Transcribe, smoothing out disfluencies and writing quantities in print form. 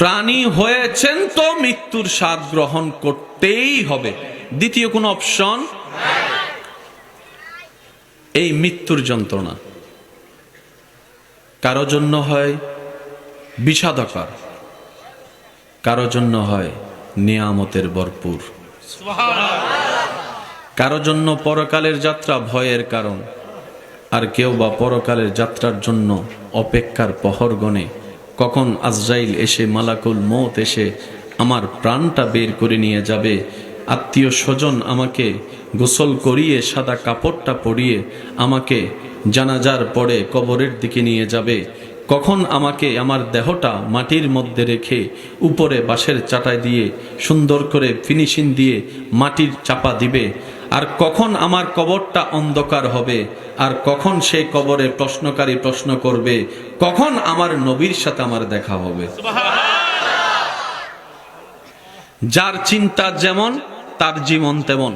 প্রাণী হয়েছেন তো মৃত্যুর স্বাদ গ্রহণ করতেই হবে, দ্বিতীয় কোনো অপশন। এই মৃত্যুর যন্ত্রণা কারো জন্য হয় বিষাদকর, কারো জন্য হয় নিয়ামতের ভরপুর, কারো জন্য পরকালের যাত্রা ভয়ের কারণ, আর কেউ বা পরকালের যাত্রার জন্য অপেক্ষার প্রহর গণে কখন আজরাইল এসে, মালাকুল মৌত এসে আমার প্রাণটা বের করে নিয়ে যাবে। আত্মীয় স্বজন আমাকে গোসল করিয়ে সাদা কাপড়টা পরিয়ে আমাকে জানাজার পরে কবরের দিকে নিয়ে যাবে। কখন আমাকে আমার দেহটা মাটির মধ্যে রেখে উপরে বাঁশের চাটাই দিয়ে সুন্দর করে ফিনিশিং দিয়ে মাটির চাপা দিবে, আর কখন আমার কবরটা অন্ধকার হবে, আর কখন সেই কবরে প্রশ্নকারী প্রশ্ন করবে, কখন আমার নবীর সাথে আমার দেখা হবে। যার চিন্তা যেমন তার জীবন তেমন।